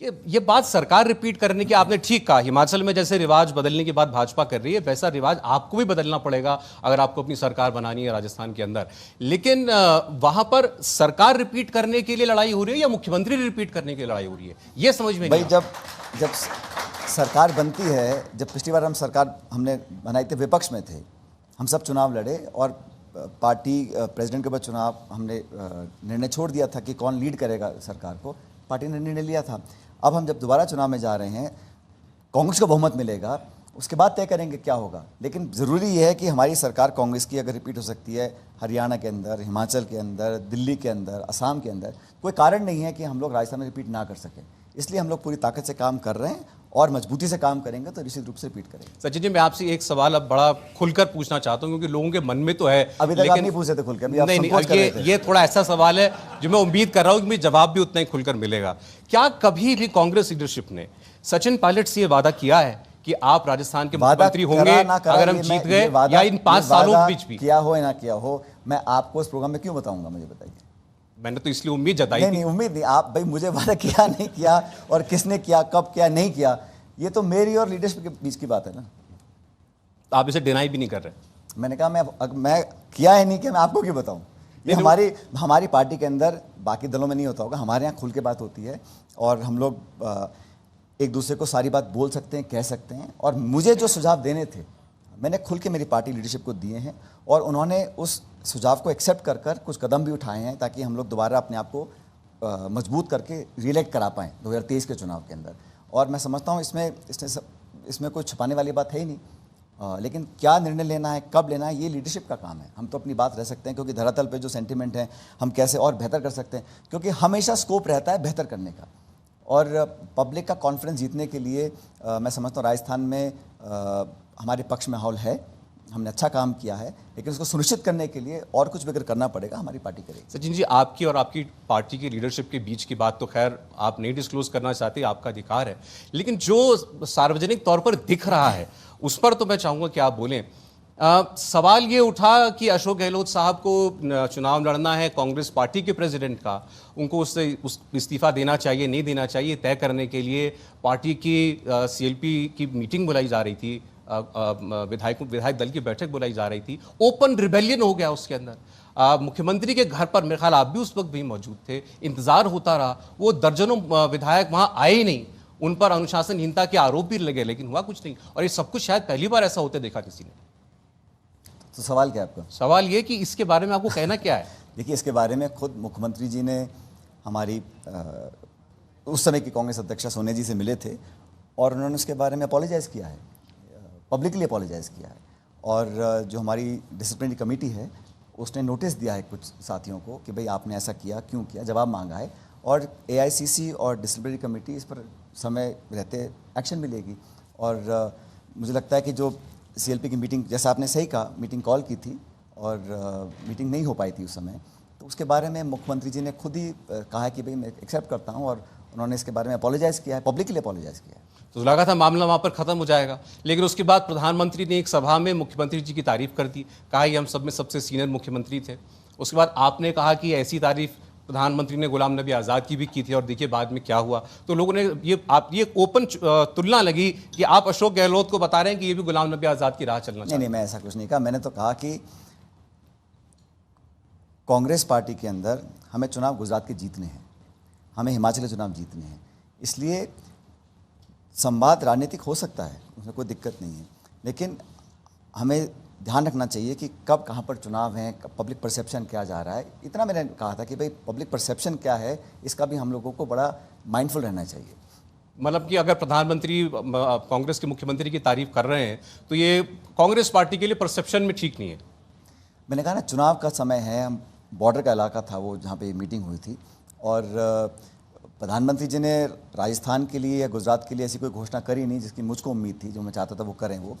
ये बात सरकार रिपीट करने की आपने ठीक कहा। हिमाचल में जैसे रिवाज बदलने की बात भाजपा कर रही है, वैसा रिवाज आपको भी बदलना पड़ेगा अगर आपको अपनी सरकार बनानी है राजस्थान के अंदर। लेकिन वहां पर सरकार रिपीट करने के लिए लड़ाई हो रही है या मुख्यमंत्री रिपीट करने के लिए लड़ाई हो रही है, ये समझ में नहीं। जब सरकार बनती है, जब पिछली बार हम सरकार हमने बनाई थी, विपक्ष में थे, हम सब चुनाव लड़े और पार्टी प्रेसिडेंट के बाद चुनाव हमने निर्णय छोड़ दिया था कि कौन लीड करेगा सरकार को, पार्टी ने निर्णय लिया था। अब हम जब दोबारा चुनाव में जा रहे हैं, कांग्रेस को बहुमत मिलेगा, उसके बाद तय करेंगे क्या होगा। लेकिन ज़रूरी ये है कि हमारी सरकार कांग्रेस की अगर रिपीट हो सकती है हरियाणा के अंदर, हिमाचल के अंदर, दिल्ली के अंदर, असम के अंदर, कोई कारण नहीं है कि हम लोग राजस्थान में रिपीट ना कर सकें। इसलिए हम लोग पूरी ताकत से काम कर रहे हैं और मजबूती से काम करेंगे तो निश्चित रूप से रिपीट करेंगे। सचिन जी, मैं आपसे एक सवाल अब बड़ा खुलकर पूछना चाहता हूं, क्योंकि लोगों के मन में तो है, अभी तक आप नहीं पूछे थे खुलकर, नहीं, ये थोड़ा ऐसा सवाल है जो मैं उम्मीद कर रहा हूं कि मुझे जवाब भी उतना ही खुलकर मिलेगा। क्या कभी भी कांग्रेस लीडरशिप ने सचिन पायलट से ये वादा किया है कि आप राजस्थान के मुख्यमंत्री होंगे अगर हम जीत गए, या इन 5 सालों के बीच भी? किया हो या ना किया हो, मैं आपको इस प्रोग्राम में क्यों बताऊंगा, मुझे बताइए। मैंने तो इसलिए उम्मीद जताई। नहीं, उम्मीद नहीं, आप भाई मुझे वादा किया नहीं किया और किसने किया, कब किया, नहीं किया, ये तो मेरी और लीडरशिप के बीच की बात है ना। आप इसे डिनाई भी नहीं कर रहे। मैंने कहा मैं किया है नहीं किया, मैं आपको क्यों बताऊं। ये हमारी पार्टी के अंदर, बाकी दलों में नहीं होता होगा, हमारे यहाँ खुल के बात होती है और हम लोग एक दूसरे को सारी बात बोल सकते हैं, कह सकते हैं। और मुझे जो सुझाव देने थे मैंने खुल के मेरी पार्टी लीडरशिप को दिए हैं और उन्होंने उस सुझाव को एक्सेप्ट कर कुछ कदम भी उठाए हैं ताकि हम लोग दोबारा अपने आप को मजबूत करके रीइलेक्ट करा पाएँ 2023 के चुनाव के अंदर। और मैं समझता हूँ इसमें कोई छुपाने वाली बात है ही नहीं। लेकिन क्या निर्णय लेना है, कब लेना है, ये लीडरशिप का काम है। हम तो अपनी बात रह सकते हैं, क्योंकि धरातल पे जो सेंटिमेंट है हम कैसे और बेहतर कर सकते हैं, क्योंकि हमेशा स्कोप रहता है बेहतर करने का। और पब्लिक का कॉन्फिडेंस जीतने के लिए मैं समझता हूँ राजस्थान में हमारे पक्ष में माहौल है, हमने अच्छा काम किया है, लेकिन उसको सुनिश्चित करने के लिए और कुछ भी अगर करना पड़ेगा हमारी पार्टी करेगी। सचिन जी, आपकी और आपकी पार्टी की लीडरशिप के बीच की बात तो खैर आप नहीं डिस्क्लोज करना चाहते, आपका अधिकार है, लेकिन जो सार्वजनिक तौर पर दिख रहा है उस पर तो मैं चाहूँगा कि आप बोलें। सवाल ये उठा कि अशोक गहलोत साहब को चुनाव लड़ना है कांग्रेस पार्टी के प्रेसिडेंट का, उनको उससे इस्तीफा देना चाहिए नहीं देना चाहिए तय करने के लिए पार्टी की सीएलपी की मीटिंग बुलाई जा रही थी, विधायक दल की बैठक बुलाई जा रही थी। ओपन रिबेलियन हो गया उसके अंदर। मुख्यमंत्री के घर पर मेरे ख्याल आप भी उस वक्त भी मौजूद थे, इंतजार होता रहा, वो दर्जनों विधायक वहां आए ही नहीं, उन पर अनुशासनहीनता के आरोप भी लगे, लेकिन हुआ कुछ नहीं। और ये सब कुछ शायद पहली बार ऐसा होते देखा किसी ने। तो सवाल क्या है आपका? सवाल ये कि इसके बारे में आपको कहना क्या है? देखिए, इसके बारे में खुद मुख्यमंत्री जी ने हमारी उस समय की कांग्रेस अध्यक्षा सोनिया जी से मिले थे और उन्होंने उसके बारे में अपोलोजाइज़ किया है, पब्लिकली अपोलोजाइज़ किया है। और जो हमारी डिसिप्लिनरी कमेटी है उसने नोटिस दिया है कुछ साथियों को कि भाई आपने ऐसा किया, क्यों किया, जवाब मांगा है। और एआईसीसी और डिसिप्लिनरी कमेटी इस पर समय रहते एक्शन भी लेगी। और मुझे लगता है कि जो सीएलपी की मीटिंग, जैसा आपने सही कहा, मीटिंग कॉल की थी और मीटिंग नहीं हो पाई थी उस समय, तो उसके बारे में मुख्यमंत्री जी ने खुद ही कहा है कि भाई मैं एक्सेप्ट करता हूं और उन्होंने इसके बारे में अपोलोजाइज़ किया है, पब्लिकली अपोलोजाइज़ किया है। तो लगा था मामला वहाँ पर ख़त्म हो जाएगा, लेकिन उसके बाद प्रधानमंत्री ने एक सभा में मुख्यमंत्री जी की तारीफ़ कर दी, कहा ये हम सब में सबसे सीनियर मुख्यमंत्री थे। उसके बाद आपने कहा कि ऐसी तारीफ़ प्रधानमंत्री ने गुलाम नबी आज़ाद की भी की थी और देखिए बाद में क्या हुआ। तो लोगों ने ये ओपन तुलना लगी कि आप अशोक गहलोत को बता रहे हैं कि ये भी गुलाम नबी आज़ाद की राह चलना चाहिए। नहीं, मैं ऐसा कुछ नहीं कहा। मैंने तो कहा कि कांग्रेस पार्टी के अंदर हमें चुनाव गुजरात के जीतने हैं, हमें हिमाचल के चुनाव जीतने हैं, इसलिए संवाद राजनीतिक हो सकता है, उसमें कोई दिक्कत नहीं है, लेकिन हमें ध्यान रखना चाहिए कि कब कहाँ पर चुनाव हैं, पब्लिक परसेप्शन क्या जा रहा है। इतना मैंने कहा था कि भाई पब्लिक परसेप्शन क्या है, इसका भी हम लोगों को बड़ा माइंडफुल रहना चाहिए। मतलब कि अगर प्रधानमंत्री कांग्रेस के मुख्यमंत्री की तारीफ कर रहे हैं तो ये कांग्रेस पार्टी के लिए परसेप्शन में ठीक नहीं है। मैंने कहा ना, चुनाव का समय है, हम बॉर्डर का इलाका था वो जहाँ पे मीटिंग हुई थी और प्रधानमंत्री जी ने राजस्थान के लिए या गुजरात के लिए ऐसी कोई घोषणा करी नहीं जिसकी मुझको उम्मीद थी, जो मैं चाहता था वो करें वो।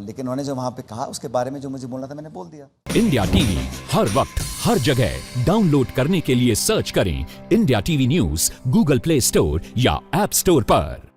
लेकिन उन्होंने जो वहाँ पे कहा उसके बारे में जो मुझे बोलना था मैंने बोल दिया। इंडिया टीवी हर वक्त हर जगह डाउनलोड करने के लिए सर्च करें India TV news Google play store या ऐप स्टोर पर।